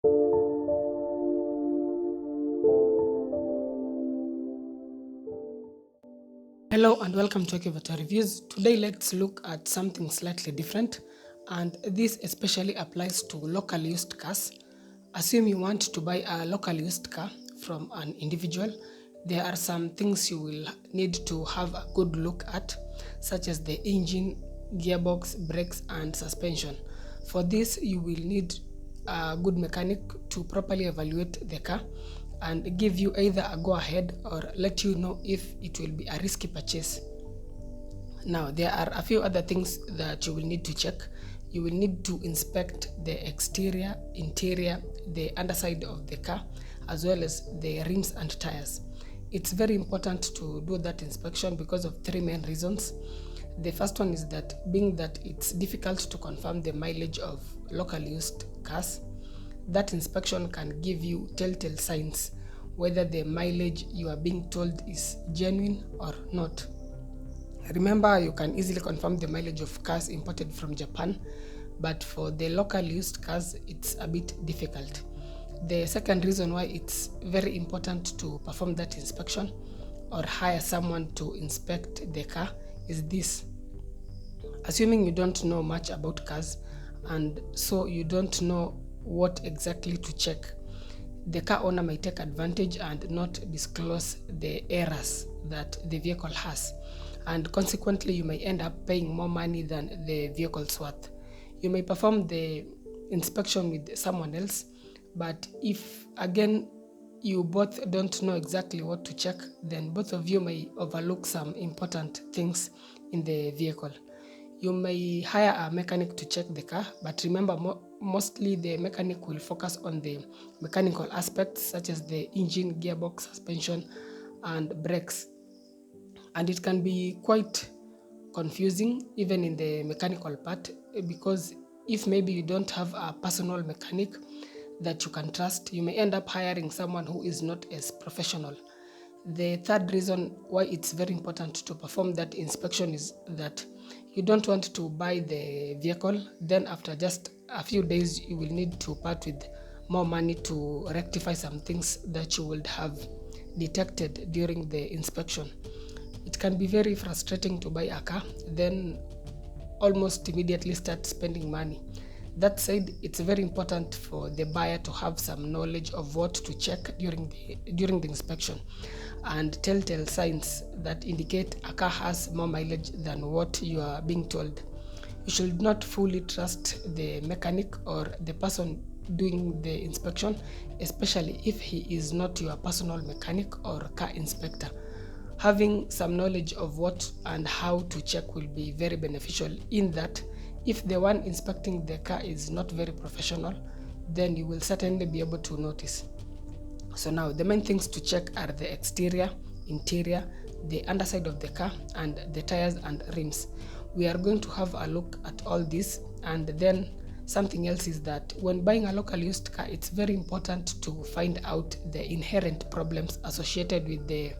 Hello and welcome to Equivator Reviews. Today let's look at something slightly different, and this especially applies to local used cars. Assume you want to buy a local used car from an individual. There are some things you will need to have a good look at, such as the engine, gearbox, brakes and suspension. For this you will need a good mechanic to properly evaluate the car and give you either a go ahead or let you know if it will be a risky purchase. Now, there are a few other things that you will need to check. You will need to inspect the exterior, interior, the underside of the car, as well as the rims and tires. It's very important to do that inspection because of three main reasons. The first one is that being that it's difficult to confirm the mileage of local used cars, that inspection can give you telltale signs whether the mileage you are being told is genuine or not. Remember, you can easily confirm the mileage of cars imported from Japan, but for the local used cars, it's a bit difficult. The second reason why it's very important to perform that inspection or hire someone to inspect the car is this. Assuming you don't know much about cars and so you don't know what exactly to check, the car owner might take advantage and not disclose the errors that the vehicle has, and consequently you may end up paying more money than the vehicle's worth. You may perform the inspection with someone else, but if again you both don't know exactly what to check, then both of you may overlook some important things in the vehicle. You may hire a mechanic to check the car, but remember, mostly the mechanic will focus on the mechanical aspects such as the engine, gearbox, suspension, and brakes. And it can be quite confusing even in the mechanical part, because if maybe you don't have a personal mechanic that you can trust, you may end up hiring someone who is not as professional. The third reason why it's very important to perform that inspection is that you don't want to buy the vehicle, then after just a few days you will need to part with more money to rectify some things that you would have detected during the inspection. It can be very frustrating to buy a car, then almost immediately start spending money. That said, it's very important for the buyer to have some knowledge of what to check during the inspection and telltale signs that indicate a car has more mileage than what you are being told. You should not fully trust the mechanic or the person doing the inspection, especially if he is not your personal mechanic or car inspector. Having some knowledge of what and how to check will be very beneficial, in that if the one inspecting the car is not very professional, then you will certainly be able to notice. So now the main things to check are the exterior, interior, the underside of the car, and the tires and rims. We are going to have a look at all this, and then something else is that when buying a local used car, it's very important to find out the inherent problems associated with the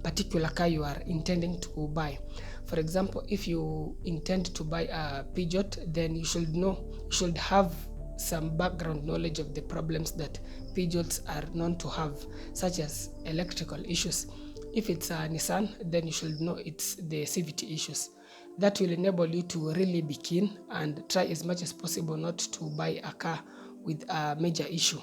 particular car you are intending to buy. For example, if you intend to buy a Peugeot, then you should have some background knowledge of the problems that Peugeots are known to have, such as electrical issues. If it's a Nissan, then you should know it's the CVT issues. That will enable you to really be keen and try as much as possible not to buy a car with a major issue.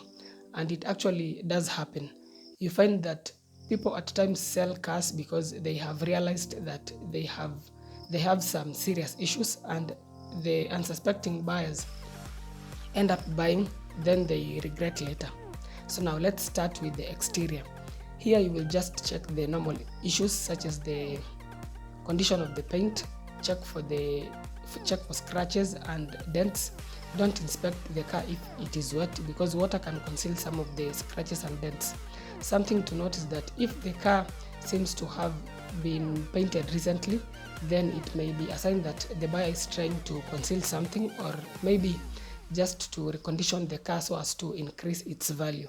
And it actually does happen. You find that people at times sell cars because they have realized that they have some serious issues, and the unsuspecting buyers end up buying, then they regret later. So now let's start with the exterior. Here you will just check the normal issues such as the condition of the paint, check for scratches and dents. Don't inspect the car if it is wet, because water can conceal some of the scratches and dents. Something to note is that if the car seems to have been painted recently, then it may be a sign that the buyer is trying to conceal something, or maybe just to recondition the car so as to increase its value.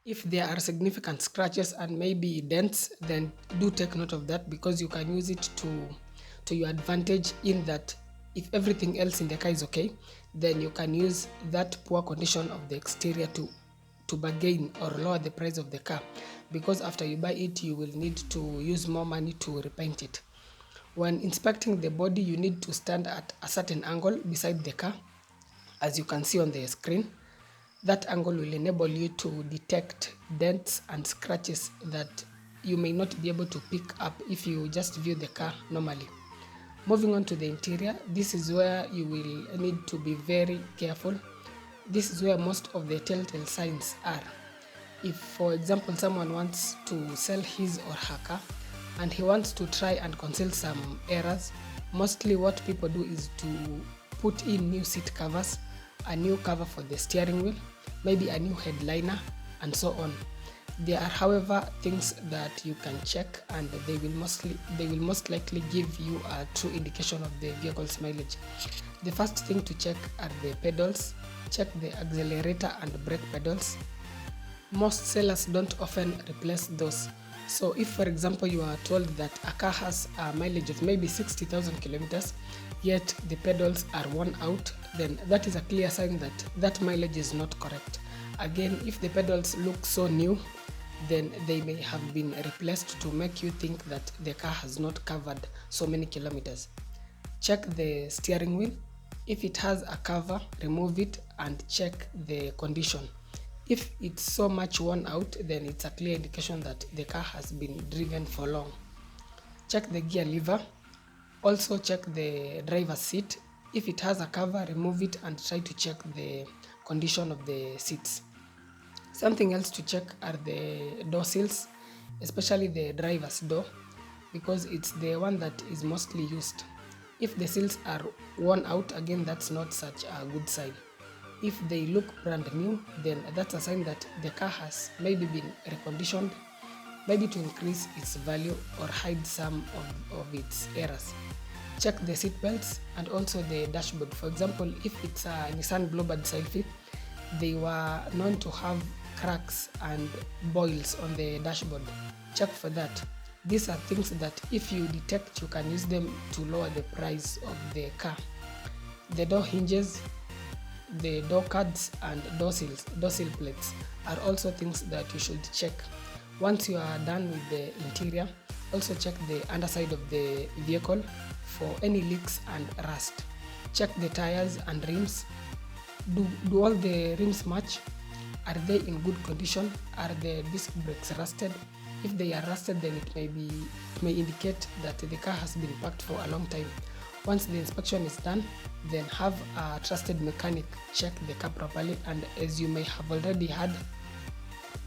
If there are significant scratches and maybe dents, then do take note of that, because you can use it to your advantage, in that if everything else in the car is okay, then you can use that poor condition of the exterior to to bargain or lower the price of the car, because after you buy it you will need to use more money to repaint it. When inspecting the body, you need to stand at a certain angle beside the car, as you can see on the screen. That angle will enable you to detect dents and scratches that you may not be able to pick up if you just view the car normally. Moving on to the interior, this is where you will need to be very careful. This is where most of the telltale signs are. If, for example, someone wants to sell his or her car and he wants to try and conceal some errors, mostly what people do is to put in new seat covers, a new cover for the steering wheel, maybe a new headliner, and so on. There are, however, things that you can check, and they will most likely give you a true indication of the vehicle's mileage. The first thing to check are the pedals. Check the accelerator and brake pedals. Most sellers don't often replace those. So if, for example, you are told that a car has a mileage of maybe 60,000 kilometers, yet the pedals are worn out, then that is a clear sign that that mileage is not correct. Again, if the pedals look so new, then they may have been replaced to make you think that the car has not covered so many kilometers. Check the steering wheel. If it has a cover, remove it and check the condition. If it's so much worn out, then it's a clear indication that the car has been driven for long. Check the gear lever. Also check the driver's seat. If it has a cover, remove it and try to check the condition of the seats. Something else to check are the door sills, especially the driver's door, because it's the one that is mostly used. If the sills are worn out, again, that's not such a good sign. If they look brand new, then that's a sign that the car has maybe been reconditioned, maybe to increase its value or hide some of its errors. Check the seat belts and also the dashboard. For example, if it's a Nissan Bluebird Selfie, they were known to have cracks and boils on the dashboard. Check for that. These are things that if you detect, you can use them to lower the price of the car. The door hinges, the door cards and door sill plates are also things that you should check. Once you are done with the interior, also check the underside of the vehicle for any leaks and rust. Check the tires and rims. Do all the rims match? Are they in good condition? Are the disc brakes rusted? If they are rusted, then it may indicate that the car has been parked for a long time. Once the inspection is done, then have a trusted mechanic check the car properly, and as you may have already heard,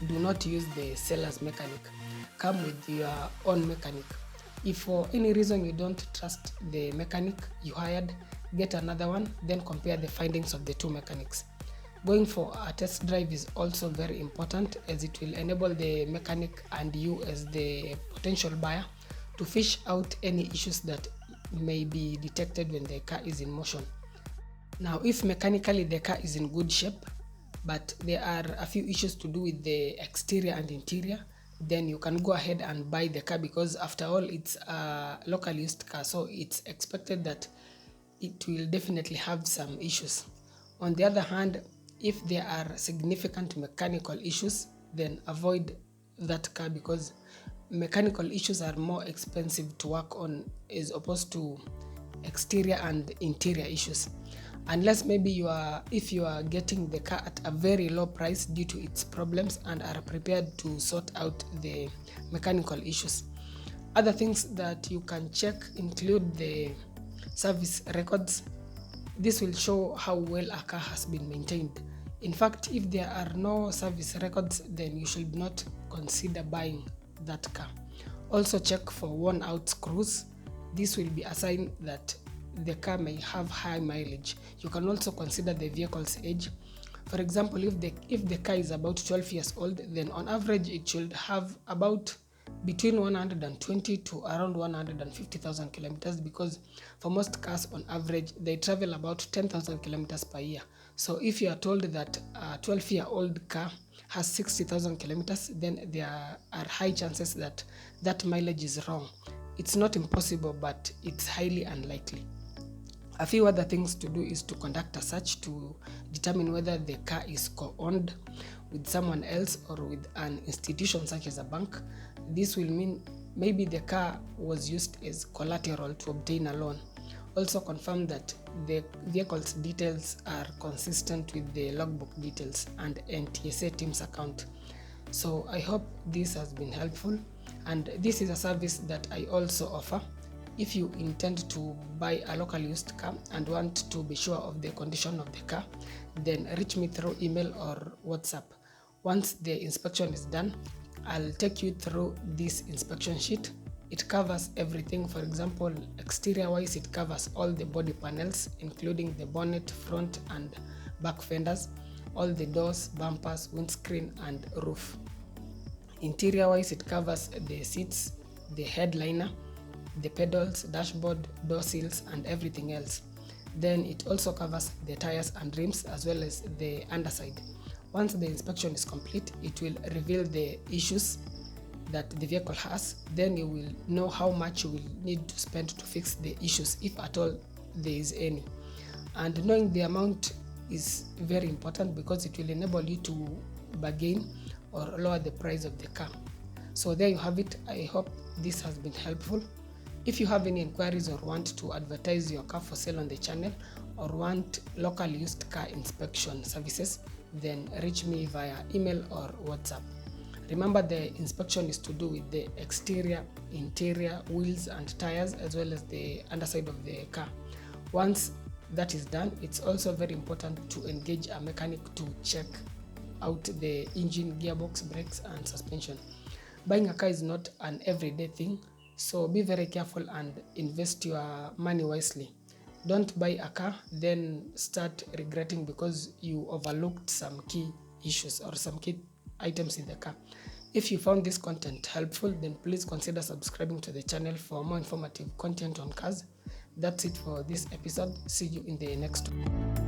do not use the seller's mechanic. Come with your own mechanic. If for any reason you don't trust the mechanic you hired, get another one, then compare the findings of the two mechanics. Going for a test drive is also very important, as it will enable the mechanic and you as the potential buyer to fish out any issues that may be detected when the car is in motion. Now, if mechanically the car is in good shape, but there are a few issues to do with the exterior and interior, then you can go ahead and buy the car, because after all, it's a local used car, so it's expected that it will definitely have some issues. On the other hand, if there are significant mechanical issues, then avoid that car, because mechanical issues are more expensive to work on as opposed to exterior and interior issues. Unless maybe if you are getting the car at a very low price due to its problems and are prepared to sort out the mechanical issues. Other things that you can check include the service records. This will show how well a car has been maintained. In fact, if there are no service records, then you should not consider buying that car. Also check for worn out screws. This will be a sign that the car may have high mileage. You can also consider the vehicle's age. For example, if the car is about 12 years old, then on average it should have about between 120 to around 150,000 kilometers, because for most cars on average they travel about 10,000 kilometers per year. So if you are told that a 12-year-old car has 60,000 kilometers, then there are high chances that that mileage is wrong. It's not impossible, but it's highly unlikely. A few other things to do is to conduct a search to determine whether the car is co-owned. with someone else or with an institution such as a bank. This will mean maybe the car was used as collateral to obtain a loan. Also confirm that the vehicle's details are consistent with the logbook details and NTSA team's account. So I hope this has been helpful, and this is a service that I also offer. If you intend to buy a local used car and want to be sure of the condition of the car, then reach me through email or WhatsApp. Once the inspection is done, I'll take you through this inspection sheet. It covers everything. For example, exterior wise, it covers all the body panels, including the bonnet, front and back fenders, all the doors, bumpers, windscreen and roof. Interior wise, it covers the seats, the headliner, the pedals, dashboard, door seals and everything else. Then it also covers the tires and rims as well as the underside. Once the inspection is complete, it will reveal the issues that the vehicle has. Then you will know how much you will need to spend to fix the issues, if at all there is any. And knowing the amount is very important because it will enable you to bargain or lower the price of the car. So there you have it. I hope this has been helpful. If you have any inquiries or want to advertise your car for sale on the channel or want local used car inspection services, then reach me via email or WhatsApp. Remember, the inspection is to do with the exterior, interior, wheels and tires as well as the underside of the car. Once that is done, it's also very important to engage a mechanic to check out the engine, gearbox, brakes and suspension. Buying a car is not an everyday thing, so be very careful and invest your money wisely. Don't buy a car then start regretting because you overlooked some key issues or some key items in the car. If you found this content helpful, then please consider subscribing to the channel for more informative content on cars. That's it for this episode. See you in the next one.